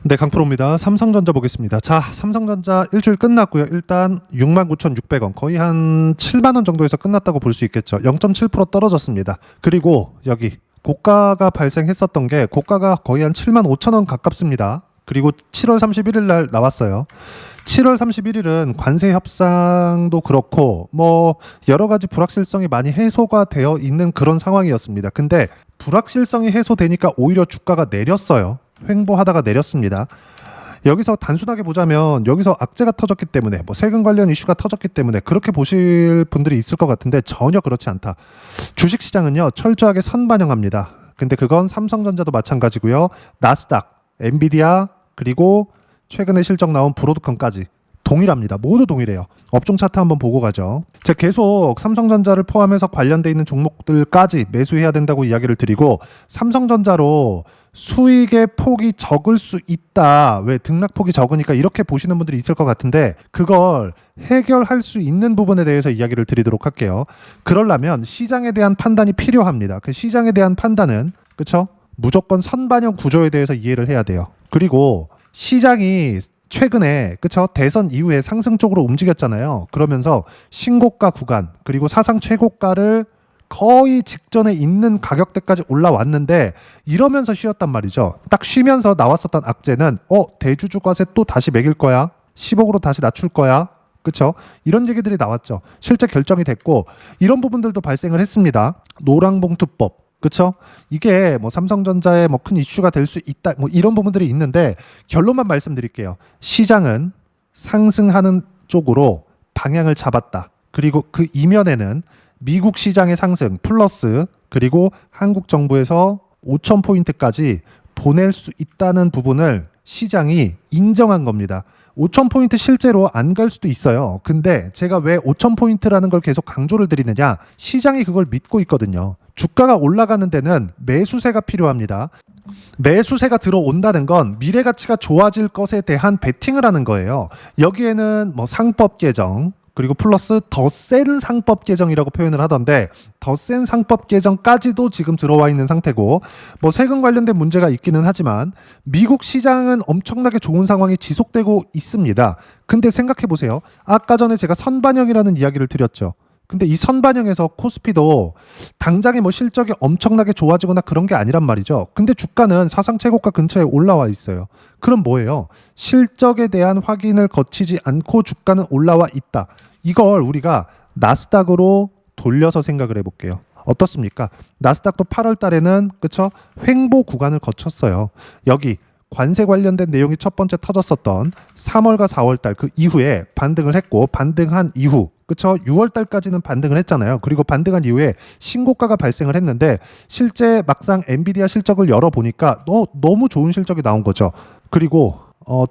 네, 강프로입니다. 삼성전자 보겠습니다. 자, 삼성전자 일주일 끝났고요. 일단 69,600원, 거의 한 7만 원 정도에서 끝났다고 볼 수 있겠죠. 0.7% 떨어졌습니다. 그리고 여기 고가가 발생했었던 게 고가가 거의 한 7만 5천 원 가깝습니다. 그리고 7월 31일 날 나왔어요. 7월 31일은 관세 협상도 그렇고 뭐 여러 가지 불확실성이 많이 해소가 되어 있는 그런 상황이었습니다. 근데 불확실성이 해소되니까 오히려 주가가 내렸어요. 횡보하다가 내렸습니다. 여기서 단순하게 보자면 여기서 악재가 터졌기 때문에 뭐 세금 관련 이슈가 터졌기 때문에 그렇게 보실 분들이 있을 것 같은데 전혀 그렇지 않다. 주식시장은요 철저하게 선반영합니다. 근데 그건 삼성전자도 마찬가지고요. 나스닥, 엔비디아 그리고 최근에 실적 나온 브로드컴까지 동일합니다. 모두 동일해요. 업종 차트 한번 보고 가죠. 제가 계속 삼성전자를 포함해서 관련돼 있는 종목들까지 매수해야 된다고 이야기를 드리고 삼성전자로 수익의 폭이 적을 수 있다. 왜 등락폭이 적으니까 이렇게 보시는 분들이 있을 것 같은데 그걸 해결할 수 있는 부분에 대해서 이야기를 드리도록 할게요. 그러려면 시장에 대한 판단이 필요합니다. 그 시장에 대한 판단은 그쵸? 무조건 선반영 구조에 대해서 이해를 해야 돼요. 그리고 시장이 최근에 그쵸 대선 이후에 상승 쪽으로 움직였잖아요. 그러면서 신고가 구간 그리고 사상 최고가를 거의 직전에 있는 가격대까지 올라왔는데 이러면서 쉬었단 말이죠. 딱 쉬면서 나왔었던 악재는 대주주과세 또 다시 매길 거야. 10억으로 다시 낮출 거야. 그쵸? 이런 얘기들이 나왔죠. 실제 결정이 됐고 이런 부분들도 발생을 했습니다. 노랑봉투법 그쵸? 이게 뭐 삼성전자의 뭐 큰 이슈가 될 수 있다. 뭐 이런 부분들이 있는데 결론만 말씀드릴게요. 시장은 상승하는 쪽으로 방향을 잡았다. 그리고 그 이면에는 미국 시장의 상승 플러스 그리고 한국 정부에서 5,000포인트까지 보낼 수 있다는 부분을 시장이 인정한 겁니다. 5,000포인트 실제로 안 갈 수도 있어요. 근데 제가 왜 5,000포인트라는 걸 계속 강조를 드리느냐? 시장이 그걸 믿고 있거든요. 주가가 올라가는 데는 매수세가 필요합니다. 매수세가 들어온다는 건 미래 가치가 좋아질 것에 대한 베팅을 하는 거예요. 여기에는 뭐 상법 개정 그리고 플러스 더 센 상법 개정이라고 표현을 하던데 더 센 상법 개정까지도 지금 들어와 있는 상태고 뭐 세금 관련된 문제가 있기는 하지만 미국 시장은 엄청나게 좋은 상황이 지속되고 있습니다. 근데 생각해 보세요. 아까 전에 제가 선반영이라는 이야기를 드렸죠. 근데 이 선반영에서 코스피도 당장에 뭐 실적이 엄청나게 좋아지거나 그런 게 아니란 말이죠. 근데 주가는 사상 최고가 근처에 올라와 있어요. 그럼 뭐예요? 실적에 대한 확인을 거치지 않고 주가는 올라와 있다. 이걸 우리가 나스닥으로 돌려서 생각을 해볼게요. 어떻습니까? 나스닥도 8월 달에는 그쵸? 횡보 구간을 거쳤어요. 여기 관세 관련된 내용이 첫 번째 터졌었던 3월과 4월 달 그 이후에 반등을 했고 반등한 이후 그쵸? 6월 달까지는 반등을 했잖아요. 그리고 반등한 이후에 신고가가 발생을 했는데 실제 막상 엔비디아 실적을 열어보니까 너무 좋은 실적이 나온 거죠. 그리고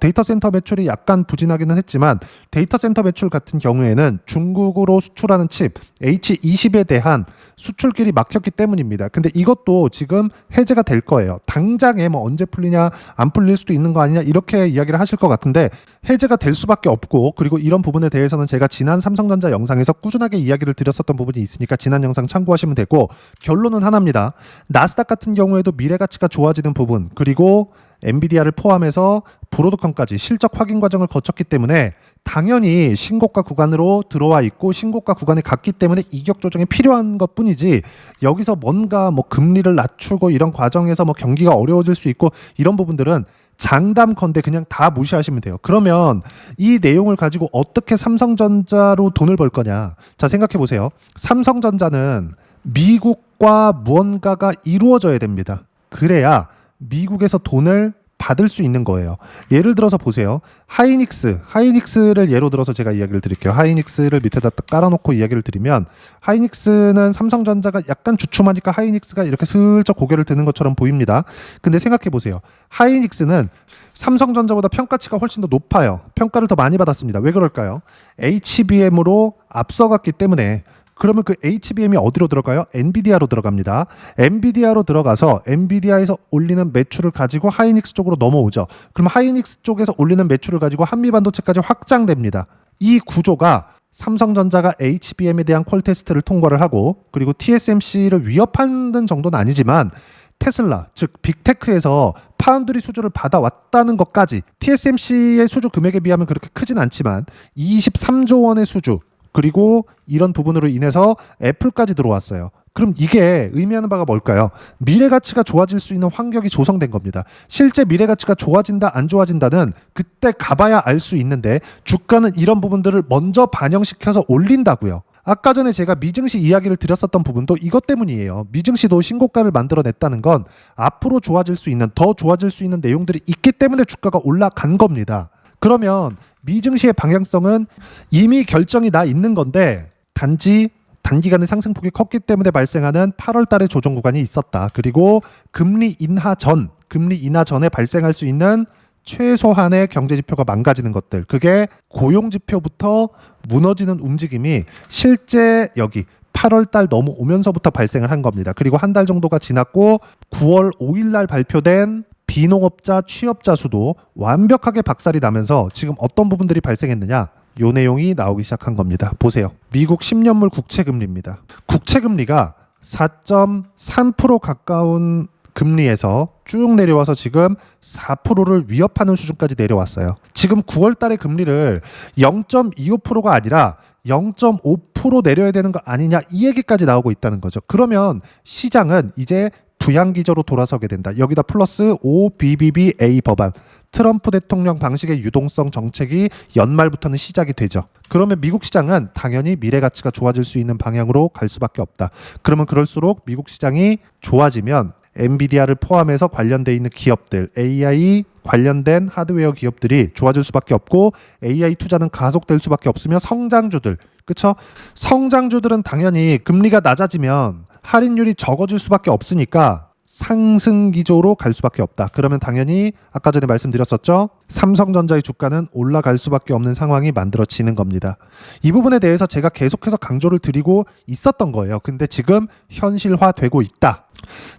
데이터 센터 매출이 약간 부진하기는 했지만 데이터 센터 매출 같은 경우에는 중국으로 수출하는 칩 H20에 대한 수출길이 막혔기 때문입니다. 근데 이것도 지금 해제가 될 거예요. 당장에 뭐 언제 풀리냐 안 풀릴 수도 있는 거 아니냐 이렇게 이야기를 하실 것 같은데 해제가 될 수밖에 없고 그리고 이런 부분에 대해서는 제가 지난 삼성전자 영상에서 꾸준하게 이야기를 드렸었던 부분이 있으니까 지난 영상 참고하시면 되고 결론은 하나입니다. 나스닥 같은 경우에도 미래 가치가 좋아지는 부분 그리고 엔비디아를 포함해서 브로드컴까지 실적 확인 과정을 거쳤기 때문에 당연히 신고가 구간으로 들어와 있고 신고가 구간에 갔기 때문에 이격 조정이 필요한 것 뿐이지 여기서 뭔가 뭐 금리를 낮추고 이런 과정에서 뭐 경기가 어려워질 수 있고 이런 부분들은 장담컨대 그냥 다 무시하시면 돼요. 그러면 이 내용을 가지고 어떻게 삼성전자로 돈을 벌 거냐? 자, 생각해 보세요. 삼성전자는 미국과 무언가가 이루어져야 됩니다. 그래야 미국에서 돈을 받을 수 있는 거예요. 예를 들어서 보세요. 하이닉스를 예로 들어서 제가 이야기를 드릴게요. 하이닉스를 밑에다 깔아놓고 이야기를 드리면 하이닉스는 삼성전자가 약간 주춤하니까 하이닉스가 이렇게 슬쩍 고개를 드는 것처럼 보입니다. 근데 생각해 보세요. 하이닉스는 삼성전자보다 평가치가 훨씬 더 높아요. 평가를 더 많이 받았습니다. 왜 그럴까요? HBM으로 앞서갔기 때문에. 그러면 그 HBM이 어디로 들어가요? 엔비디아로 들어갑니다. 엔비디아로 들어가서 엔비디아에서 올리는 매출을 가지고 하이닉스 쪽으로 넘어오죠. 그럼 하이닉스 쪽에서 올리는 매출을 가지고 한미반도체까지 확장됩니다. 이 구조가 삼성전자가 HBM에 대한 퀄 테스트를 통과를 하고 그리고 TSMC를 위협하는 정도는 아니지만 테슬라, 즉 빅테크에서 파운드리 수주를 받아왔다는 것까지 TSMC의 수주 금액에 비하면 그렇게 크진 않지만 23조 원의 수주, 그리고 이런 부분으로 인해서 애플까지 들어왔어요. 그럼 이게 의미하는 바가 뭘까요? 미래 가치가 좋아질 수 있는 환경이 조성된 겁니다. 실제 미래 가치가 좋아진다 안 좋아진다는 그때 가봐야 알 수 있는데 주가는 이런 부분들을 먼저 반영시켜서 올린다고요. 아까 전에 제가 미증시 이야기를 드렸었던 부분도 이것 때문이에요. 미증시도 신고가를 만들어냈다는 건 앞으로 좋아질 수 있는, 더 좋아질 수 있는 내용들이 있기 때문에 주가가 올라간 겁니다. 그러면 미증시의 방향성은 이미 결정이 나 있는 건데 단지 단기간의 상승폭이 컸기 때문에 발생하는 8월 달의 조정 구간이 있었다. 그리고 금리 인하 전에 발생할 수 있는 최소한의 경제지표가 망가지는 것들, 그게 고용지표부터 무너지는 움직임이 실제 여기 8월 달 넘어오면서부터 발생을 한 겁니다. 그리고 한 달 정도가 지났고 9월 5일 날 발표된 비농업자 취업자 수도 완벽하게 박살이 나면서 지금 어떤 부분들이 발생했느냐, 요 내용이 나오기 시작한 겁니다. 보세요. 미국 10년물 국채금리입니다. 국채금리가 4.3% 가까운 금리에서 쭉 내려와서 지금 4%를 위협하는 수준까지 내려왔어요. 지금 9월 달에 금리를 0.25%가 아니라 0.5% 내려야 되는 거 아니냐, 이 얘기까지 나오고 있다는 거죠. 그러면 시장은 이제 부양기저로 돌아서게 된다. 여기다 플러스 OBBBA 법안, 트럼프 대통령 방식의 유동성 정책이 연말부터는 시작이 되죠. 그러면 미국 시장은 당연히 미래 가치가 좋아질 수 있는 방향으로 갈 수밖에 없다. 그러면 그럴수록 미국 시장이 좋아지면 엔비디아를 포함해서 관련돼 있는 기업들, AI 관련된 하드웨어 기업들이 좋아질 수밖에 없고, AI 투자는 가속될 수밖에 없으며 성장주들, 그쵸? 성장주들은 당연히 금리가 낮아지면 할인율이 적어질 수밖에 없으니까 상승 기조로 갈 수밖에 없다. 그러면 당연히 아까 전에 말씀드렸었죠. 삼성전자의 주가는 올라갈 수밖에 없는 상황이 만들어지는 겁니다. 이 부분에 대해서 제가 계속해서 강조를 드리고 있었던 거예요. 근데 지금 현실화되고 있다.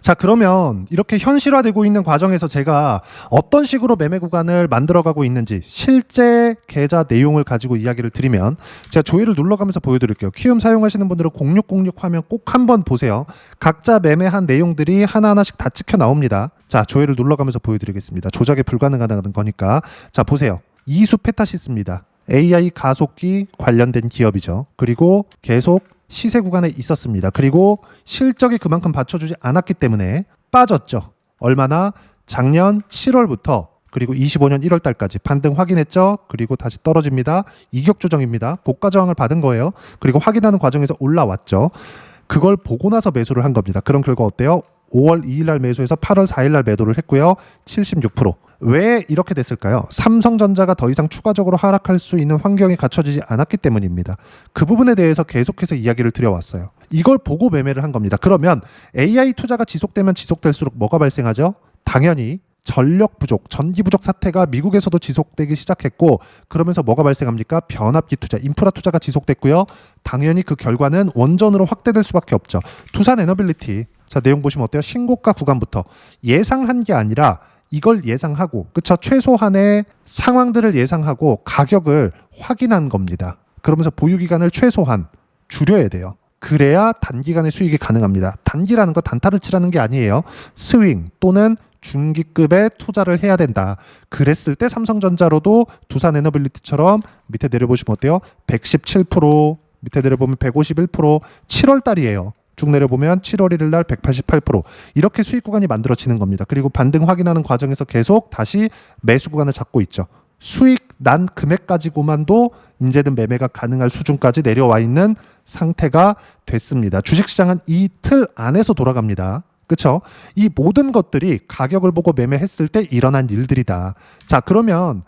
자, 그러면 이렇게 현실화되고 있는 과정에서 제가 어떤 식으로 매매 구간을 만들어가고 있는지 실제 계좌 내용을 가지고 이야기를 드리면, 제가 조회를 눌러가면서 보여드릴게요. 키움 사용하시는 분들은 0606 화면 꼭 한번 보세요. 각자 매매한 내용들이 하나하나씩 다 찍혀 나옵니다. 자, 조회를 눌러가면서 보여드리겠습니다. 조작이 불가능하다는 거니까. 자, 보세요. 이수 페타시스입니다. AI 가속기 관련된 기업이죠. 그리고 계속 시세 구간에 있었습니다. 그리고 실적이 그만큼 받쳐주지 않았기 때문에 빠졌죠. 얼마나? 작년 7월부터 그리고 25년 1월 달까지 반등 확인했죠. 그리고 다시 떨어집니다. 이격 조정입니다. 고가 저항을 받은 거예요. 그리고 확인하는 과정에서 올라왔죠. 그걸 보고 나서 매수를 한 겁니다. 그런 결과 어때요? 5월 2일 날 매수해서 8월 4일 날 매도를 했고요. 76%. 왜 이렇게 됐을까요? 삼성전자가 더 이상 추가적으로 하락할 수 있는 환경이 갖춰지지 않았기 때문입니다. 그 부분에 대해서 계속해서 이야기를 드려왔어요. 이걸 보고 매매를 한 겁니다. 그러면 AI 투자가 지속되면 지속될수록 뭐가 발생하죠? 당연히 전력 부족, 전기 부족 사태가 미국에서도 지속되기 시작했고, 그러면서 뭐가 발생합니까? 변압기 투자, 인프라 투자가 지속됐고요. 당연히 그 결과는 원전으로 확대될 수밖에 없죠. 두산 에너빌리티, 자, 내용 보시면 어때요? 신고가 구간부터 예상한 게 아니라 이걸 예상하고, 그쵸? 최소한의 상황들을 예상하고 가격을 확인한 겁니다. 그러면서 보유기간을 최소한 줄여야 돼요. 그래야 단기간의 수익이 가능합니다. 단기라는 거 단타를 치라는 게 아니에요. 스윙 또는 중기급의 투자를 해야 된다. 그랬을 때 삼성전자로도 두산 에너빌리티처럼 밑에 내려보시면 어때요? 117%, 밑에 내려보면 151%, 7월 달이에요. 쭉 내려보면 7월 1일 날 188%, 이렇게 수익 구간이 만들어지는 겁니다. 그리고 반등 확인하는 과정에서 계속 다시 매수 구간을 잡고 있죠. 수익 난 금액 가지고만도 이제는 매매가 가능할 수준까지 내려와 있는 상태가 됐습니다. 주식시장은 이 틀 안에서 돌아갑니다. 그렇죠? 이 모든 것들이 가격을 보고 매매했을 때 일어난 일들이다. 자, 그러면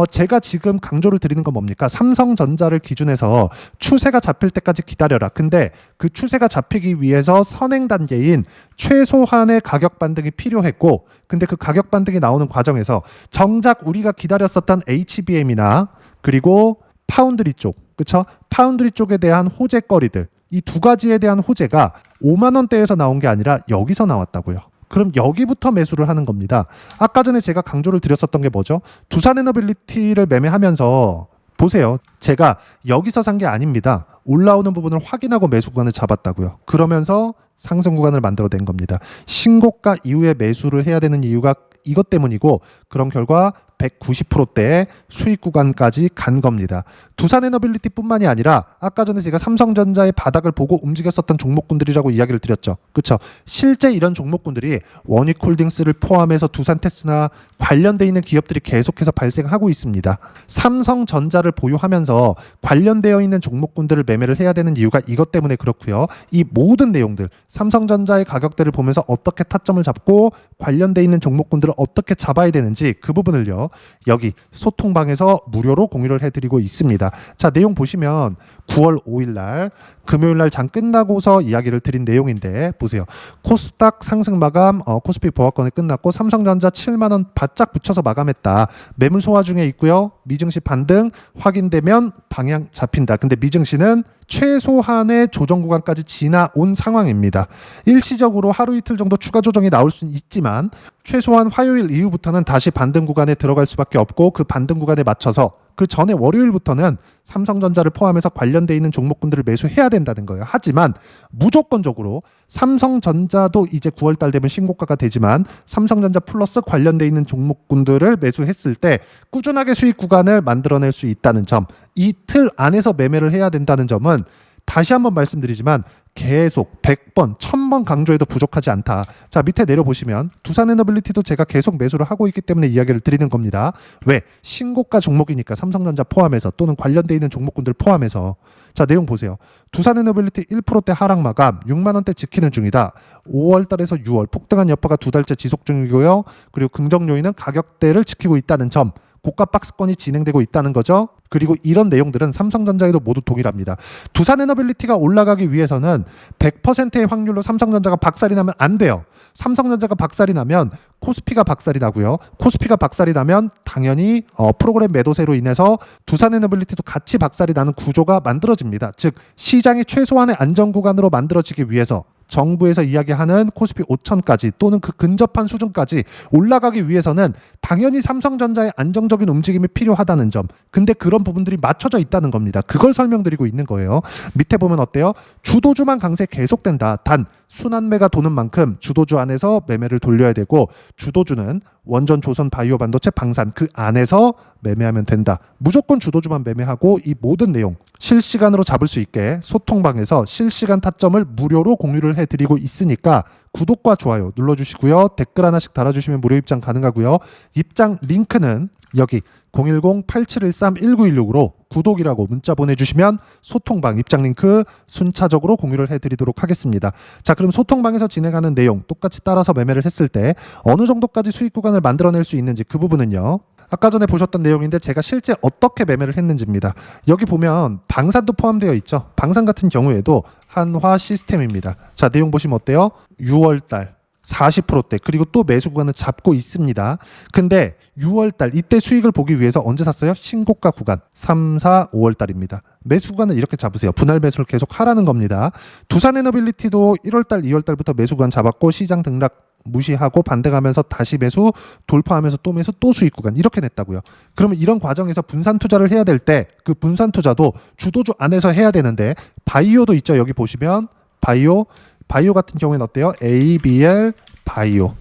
제가 지금 강조를 드리는 건 뭡니까? 삼성전자를 기준해서 추세가 잡힐 때까지 기다려라. 근데 그 추세가 잡히기 위해서 선행 단계인 최소한의 가격 반등이 필요했고, 근데 그 가격 반등이 나오는 과정에서 정작 우리가 기다렸었던 HBM이나 그리고 파운드리 쪽, 그렇죠? 파운드리 쪽에 대한 호재거리들, 이 두 가지에 대한 호재가 5만 원대에서 나온 게 아니라 여기서 나왔다고요. 그럼 여기부터 매수를 하는 겁니다. 아까 전에 제가 강조를 드렸었던 게 뭐죠? 두산 에너빌리티를 매매하면서 보세요. 제가 여기서 산 게 아닙니다. 올라오는 부분을 확인하고 매수 구간을 잡았다고요. 그러면서 상승 구간을 만들어낸 겁니다. 신고가 이후에 매수를 해야 되는 이유가 이것 때문이고, 그런 결과 190%대의 수익 구간까지 간 겁니다. 두산에너빌리티 뿐만이 아니라 아까 전에 제가 삼성전자의 바닥을 보고 움직였었던 종목군들이라고 이야기를 드렸죠. 그렇죠? 실제 이런 종목군들이 원익홀딩스를 포함해서 두산테스나 관련돼 있는 기업들이 계속해서 발생하고 있습니다. 삼성전자를 보유하면서 관련되어 있는 종목군들을 매매를 해야 되는 이유가 이것 때문에 그렇고요. 이 모든 내용들, 삼성전자의 가격대를 보면서 어떻게 타점을 잡고 관련돼 있는 종목군들을 어떻게 잡아야 되는지 그 부분을요, 여기 소통방에서 무료로 공유를 해드리고 있습니다. 자, 내용 보시면 9월 5일 날 금요일 날 장 끝나고서 이야기를 드린 내용인데, 보세요. 코스닥 상승 마감, 코스피 보합권이 끝났고 삼성전자 7만 원 바짝 붙여서 마감했다. 매물 소화 중에 있고요. 미증시 반등 확인되면 방향 잡힌다. 근데 미증시는 최소한의 조정 구간까지 지나온 상황입니다. 일시적으로 하루 이틀 정도 추가 조정이 나올 수는 있지만 최소한 화요일 이후부터는 다시 반등 구간에 들어갈 수밖에 없고, 그 반등 구간에 맞춰서 그 전에 월요일부터는 삼성전자를 포함해서 관련돼 있는 종목군들을 매수해야 된다는 거예요. 하지만 무조건적으로 삼성전자도 이제 9월달 되면 신고가가 되지만 삼성전자 플러스 관련돼 있는 종목군들을 매수했을 때 꾸준하게 수익 구간을 만들어낼 수 있다는 점, 이 틀 안에서 매매를 해야 된다는 점은 다시 한번 말씀드리지만 계속 100번, 1000번 강조해도 부족하지 않다. 자, 밑에 내려보시면 두산에너빌리티도 제가 계속 매수를 하고 있기 때문에 이야기를 드리는 겁니다. 왜? 신고가 종목이니까 삼성전자 포함해서 또는 관련돼 있는 종목군들 포함해서. 자, 내용 보세요. 두산에너빌리티 1%대 하락 마감 6만 원대 지키는 중이다. 5월 달에서 6월 폭등한 여파가 두 달째 지속 중이고요. 그리고 긍정 요인은 가격대를 지키고 있다는 점. 고가 박스권이 진행되고 있다는 거죠. 그리고 이런 내용들은 삼성전자에도 모두 동일합니다. 두산에너빌리티가 올라가기 위해서는 100%의 확률로 삼성전자가 박살이 나면 안 돼요. 삼성전자가 박살이 나면 코스피가 박살이 나고요. 코스피가 박살이 나면 당연히 프로그램 매도세로 인해서 두산에너빌리티도 같이 박살이 나는 구조가 만들어집니다. 즉 시장이 최소한의 안정 구간으로 만들어지기 위해서 정부에서 이야기하는 코스피 5천까지 또는 그 근접한 수준까지 올라가기 위해서는 당연히 삼성전자의 안정적인 움직임이 필요하다는 점. 근데 그런 부분들이 맞춰져 있다는 겁니다. 그걸 설명드리고 있는 거예요. 밑에 보면 어때요? 주도주만 강세 계속된다. 단 순환매가 도는 만큼 주도주 안에서 매매를 돌려야 되고, 주도주는 원전, 조선, 바이오, 반도체, 방산 그 안에서 매매하면 된다. 무조건 주도주만 매매하고 이 모든 내용 실시간으로 잡을 수 있게 소통방에서 실시간 타점을 무료로 공유를 해드리고 있으니까 구독과 좋아요 눌러주시고요. 댓글 하나씩 달아주시면 무료 입장 가능하고요. 입장 링크는 여기 010-8713-1916으로 구독이라고 문자 보내주시면 소통방 입장 링크 순차적으로 공유를 해드리도록 하겠습니다. 자, 그럼 소통방에서 진행하는 내용 똑같이 따라서 매매를 했을 때 어느 정도까지 수익 구간을 만들어낼 수 있는지, 그 부분은요, 아까 전에 보셨던 내용인데 제가 실제 어떻게 매매를 했는지입니다. 여기 보면 방산도 포함되어 있죠. 방산 같은 경우에도 한화 시스템입니다. 자, 내용 보시면 어때요? 6월달 40%대 그리고 또 매수 구간을 잡고 있습니다. 근데 6월달 이때 수익을 보기 위해서 언제 샀어요? 신고가 구간 3, 4, 5월달입니다. 매수 구간을 이렇게 잡으세요. 분할 매수를 계속 하라는 겁니다. 두산에너빌리티도 1월달, 2월달부터 매수 구간 잡았고 시장 등락 무시하고 반등하면서 다시 매수 돌파하면서 또 매수 또 수익 구간 이렇게 냈다고요. 그러면 이런 과정에서 분산 투자를 해야 될 때 그 분산 투자도 주도주 안에서 해야 되는데, 바이오도 있죠. 여기 보시면 바이오 같은 경우에는 어때요? ABL 바이오.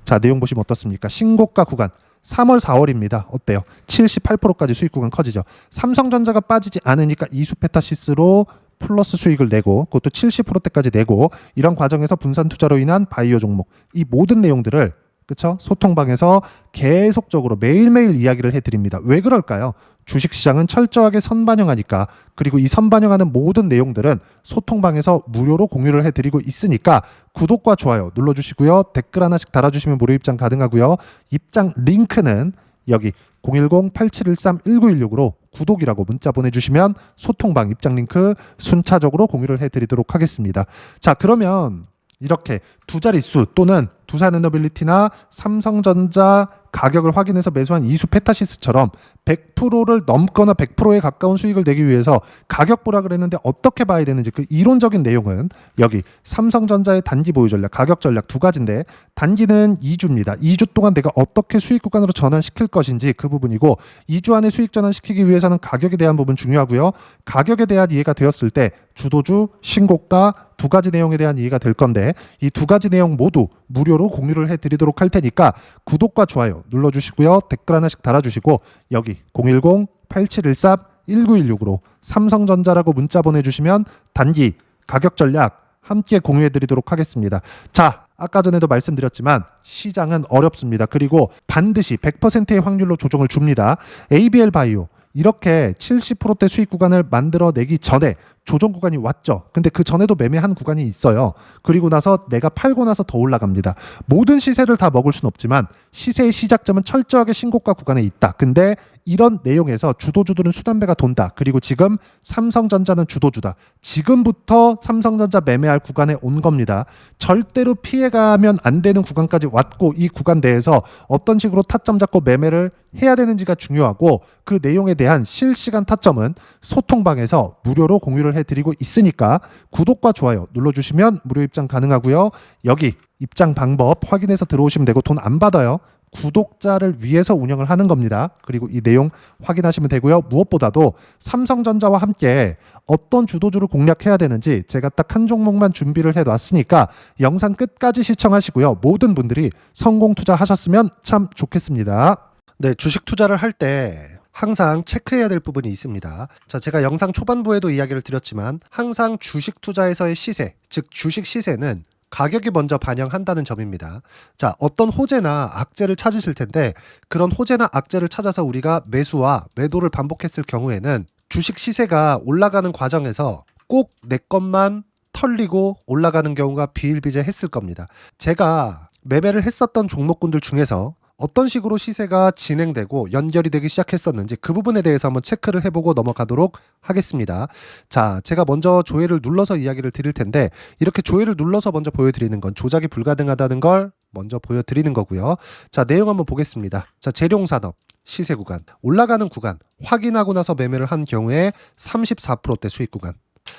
자, 내용 보시면 어떻습니까? 신고가 구간 3월 4월입니다. 어때요? 78%까지 수익 구간 커지죠. 삼성전자가 빠지지 않으니까 이수페타시스로 플러스 수익을 내고 그것도 70%대까지 내고, 이런 과정에서 분산 투자로 인한 바이오 종목, 이 모든 내용들을 그쵸? 소통방에서 계속적으로 매일매일 이야기를 해드립니다. 왜 그럴까요? 주식시장은 철저하게 선반영하니까. 그리고 이 선반영하는 모든 내용들은 소통방에서 무료로 공유를 해드리고 있으니까 구독과 좋아요 눌러주시고요. 댓글 하나씩 달아주시면 무료 입장 가능하고요. 입장 링크는 여기 010-8713-1916으로 구독이라고 문자 보내주시면 소통방 입장 링크 순차적으로 공유를 해드리도록 하겠습니다. 자, 그러면 이렇게 두 자릿수 또는 두산에너빌리티나 삼성전자 가격을 확인해서 매수한 이수 페타시스처럼 100%를 넘거나 100%에 가까운 수익을 내기 위해서 가격 보라 그랬는데 어떻게 봐야 되는지 그 이론적인 내용은 여기 삼성전자의 단기 보유 전략, 가격 전략 두 가지인데 단기는 2주입니다. 2주 동안 내가 어떻게 수익 구간으로 전환시킬 것인지 그 부분이고 2주 안에 수익 전환시키기 위해서는 가격에 대한 부분 중요하고요. 가격에 대한 이해가 되었을 때 주도주, 신고가 두 가지 내용에 대한 이해가 될 건데 이 두 가지 내용 모두 무료로 공유를 해드리도록 할 테니까 구독과 좋아요 눌러주시고요. 댓글 하나씩 달아주시고 여기 010-8713-1916으로 삼성전자라고 문자 보내주시면 단기 가격 전략 함께 공유해드리도록 하겠습니다. 자, 아까 전에도 말씀드렸지만 시장은 어렵습니다. 그리고 반드시 100%의 확률로 조정을 줍니다. ABL 바이오 이렇게 70%대 수익 구간을 만들어내기 전에 조정 구간이 왔죠. 근데 그 전에도 매매한 구간이 있어요. 그리고 나서 내가 팔고 나서 더 올라갑니다. 모든 시세를 다 먹을 수는 없지만 시세의 시작점은 철저하게 신고가 구간에 있다. 근데 이런 내용에서 주도주들은 수단배가 돈다. 그리고 지금 삼성전자는 주도주다. 지금부터 삼성전자 매매할 구간에 온 겁니다. 절대로 피해가면 안 되는 구간까지 왔고 이 구간 내에서 어떤 식으로 타점 잡고 매매를 해야 되는지가 중요하고 그 내용에 대한 실시간 타점은 소통방에서 무료로 공유를 해드리고 있으니까 구독과 좋아요 눌러주시면 무료 입장 가능하고요. 여기 입장 방법 확인해서 들어오시면 되고 돈 안 받아요. 구독자를 위해서 운영을 하는 겁니다. 그리고 이 내용 확인하시면 되고요. 무엇보다도 삼성전자와 함께 어떤 주도주를 공략해야 되는지 제가 딱 한 종목만 준비를 해놨으니까 영상 끝까지 시청하시고요. 모든 분들이 성공 투자하셨으면 참 좋겠습니다. 네, 주식 투자를 할 때 항상 체크해야 될 부분이 있습니다. 자, 제가 영상 초반부에도 이야기를 드렸지만 항상 주식 투자에서의 시세, 즉 주식 시세는 가격이 먼저 반영한다는 점입니다. 자, 어떤 호재나 악재를 찾으실 텐데 그런 호재나 악재를 찾아서 우리가 매수와 매도를 반복했을 경우에는 주식 시세가 올라가는 과정에서 꼭 내 것만 털리고 올라가는 경우가 비일비재했을 겁니다. 제가 매매를 했었던 종목군들 중에서 어떤 식으로 시세가 진행되고 연결이 되기 시작했었는지 그 부분에 대해서 한번 체크를 해보고 넘어가도록 하겠습니다. 자, 제가 먼저 조회를 눌러서 이야기를 드릴 텐데 이렇게 조회를 눌러서 먼저 보여드리는 건 조작이 불가능하다는 걸 먼저 보여드리는 거고요. 자, 내용 한번 보겠습니다. 자, 재룡산업 시세 구간, 올라가는 구간 확인하고 나서 매매를 한 경우에 34%대 수익 구간.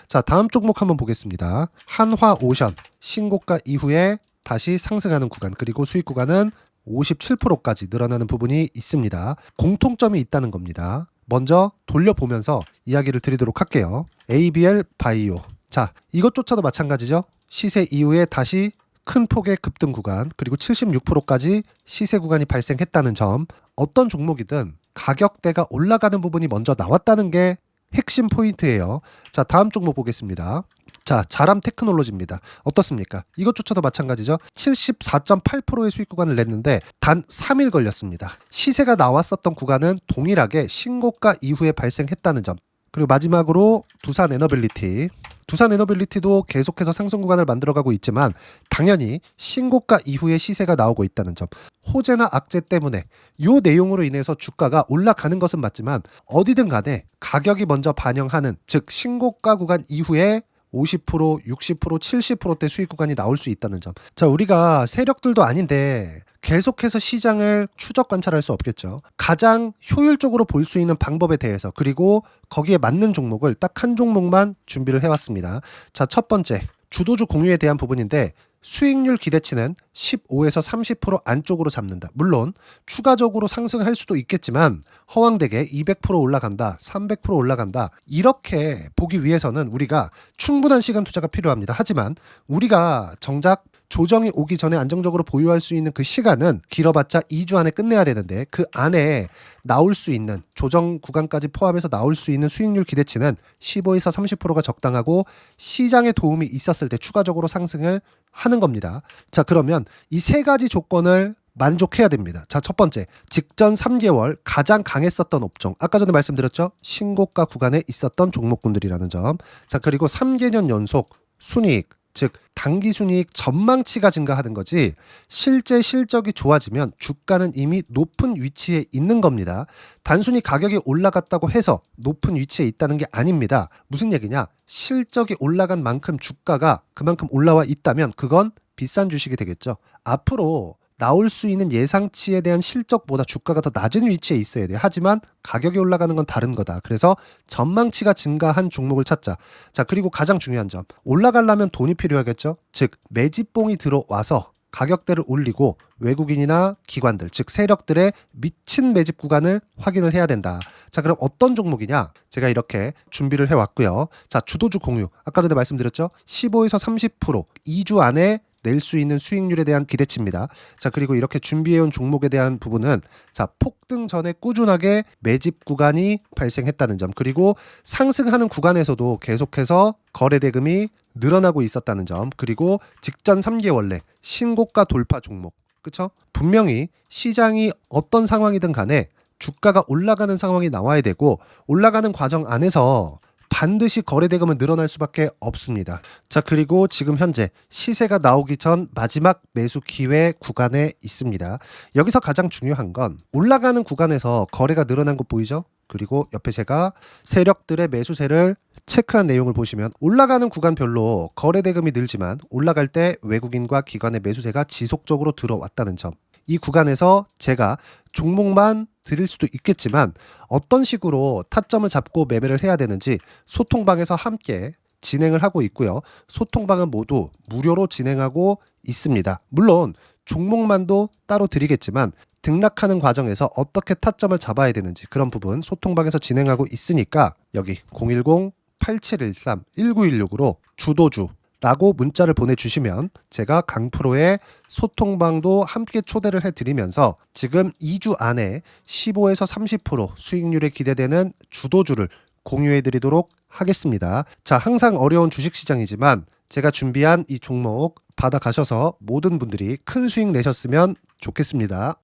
자, 다음 종목 한번 보겠습니다. 한화오션 신고가 이후에 다시 상승하는 구간, 그리고 수익 구간은 57%까지 늘어나는 부분이 있습니다. 공통점이 있다는 겁니다. 먼저 돌려보면서 이야기를 드리도록 할게요. ABL 바이오. 자, 이것조차도 마찬가지죠. 시세 이후에 다시 큰 폭의 급등 구간, 그리고 76%까지 시세 구간이 발생했다는 점. 어떤 종목이든 가격대가 올라가는 부분이 먼저 나왔다는 게 핵심 포인트예요. 자, 다음 종목 보겠습니다. 자, 자람 테크놀로지입니다. 어떻습니까? 이것조차도 마찬가지죠. 74.8%의 수익 구간을 냈는데 단 3일 걸렸습니다. 시세가 나왔었던 구간은 동일하게 신고가 이후에 발생했다는 점. 그리고 마지막으로 두산 에너빌리티. 두산 에너빌리티도 계속해서 상승 구간을 만들어가고 있지만 당연히 신고가 이후에 시세가 나오고 있다는 점. 호재나 악재 때문에 이 내용으로 인해서 주가가 올라가는 것은 맞지만 어디든 간에 가격이 먼저 반영하는, 즉 신고가 구간 이후에 50%, 60%, 70%대 수익 구간이 나올 수 있다는 점. 자, 우리가 세력들도 아닌데 계속해서 시장을 추적 관찰할 수 없겠죠. 가장 효율적으로 볼 수 있는 방법에 대해서, 그리고 거기에 맞는 종목을 딱 한 종목만 준비를 해왔습니다. 자, 첫 번째 주도주 공유에 대한 부분인데 수익률 기대치는 15에서 30% 안쪽으로 잡는다. 물론 추가적으로 상승할 수도 있겠지만 허황되게 200% 올라간다, 300% 올라간다, 이렇게 보기 위해서는 우리가 충분한 시간 투자가 필요합니다. 하지만 우리가 정작 조정이 오기 전에 안정적으로 보유할 수 있는 그 시간은 길어봤자 2주 안에 끝내야 되는데 그 안에 나올 수 있는 조정 구간까지 포함해서 나올 수 있는 수익률 기대치는 15에서 30%가 적당하고 시장에 도움이 있었을 때 추가적으로 상승을 하는 겁니다. 자, 그러면 이 세 가지 조건을 만족해야 됩니다. 자, 첫 번째, 직전 3개월 가장 강했었던 업종. 아까 전에 말씀드렸죠? 신고가 구간에 있었던 종목군들이라는 점. 자, 그리고 3개년 연속 순이익, 즉 단기 순이익 전망치가 증가하는 거지 실제 실적이 좋아지면 주가는 이미 높은 위치에 있는 겁니다. 단순히 가격이 올라갔다고 해서 높은 위치에 있다는 게 아닙니다. 무슨 얘기냐? 실적이 올라간 만큼 주가가 그만큼 올라와 있다면 그건 비싼 주식이 되겠죠. 앞으로 나올 수 있는 예상치에 대한 실적보다 주가가 더 낮은 위치에 있어야 돼요. 하지만 가격이 올라가는 건 다른 거다. 그래서 전망치가 증가한 종목을 찾자. 자, 그리고 가장 중요한 점. 올라가려면 돈이 필요하겠죠? 즉, 매집봉이 들어와서 가격대를 올리고 외국인이나 기관들, 즉 세력들의 미친 매집 구간을 확인을 해야 된다. 자, 그럼 어떤 종목이냐? 제가 이렇게 준비를 해왔고요. 자, 주도주 공유. 아까 전에 말씀드렸죠? 15에서 30% 2주 안에 낼 수 있는 수익률에 대한 기대치입니다. 자, 그리고 이렇게 준비해온 종목에 대한 부분은 자, 폭등 전에 꾸준하게 매집 구간이 발생했다는 점, 그리고 상승하는 구간에서도 계속해서 거래 대금이 늘어나고 있었다는 점, 그리고 직전 3개월 내 신고가 돌파 종목. 그쵸? 분명히 시장이 어떤 상황이든 간에 주가가 올라가는 상황이 나와야 되고, 올라가는 과정 안에서 반드시 거래 대금은 늘어날 수밖에 없습니다. 자, 그리고 지금 현재 시세가 나오기 전 마지막 매수 기회 구간에 있습니다. 여기서 가장 중요한 건 올라가는 구간에서 거래가 늘어난 거 보이죠? 그리고 옆에 제가 세력들의 매수세를 체크한 내용을 보시면 올라가는 구간별로 거래 대금이 늘지만 올라갈 때 외국인과 기관의 매수세가 지속적으로 들어왔다는 점. 이 구간에서 제가 종목만 드릴 수도 있겠지만 어떤 식으로 타점을 잡고 매매를 해야 되는지 소통방에서 함께 진행을 하고 있고요. 소통방은 모두 무료로 진행하고 있습니다. 물론 종목만도 따로 드리겠지만 등락하는 과정에서 어떻게 타점을 잡아야 되는지 그런 부분 소통방에서 진행하고 있으니까 여기 010-8713-1916으로 주도주 라고 문자를 보내주시면 제가 강프로의 소통방도 함께 초대를 해드리면서 지금 2주 안에 15에서 30% 수익률에 기대되는 주도주를 공유해드리도록 하겠습니다. 자, 항상 어려운 주식시장이지만 제가 준비한 이 종목 받아가셔서 모든 분들이 큰 수익 내셨으면 좋겠습니다.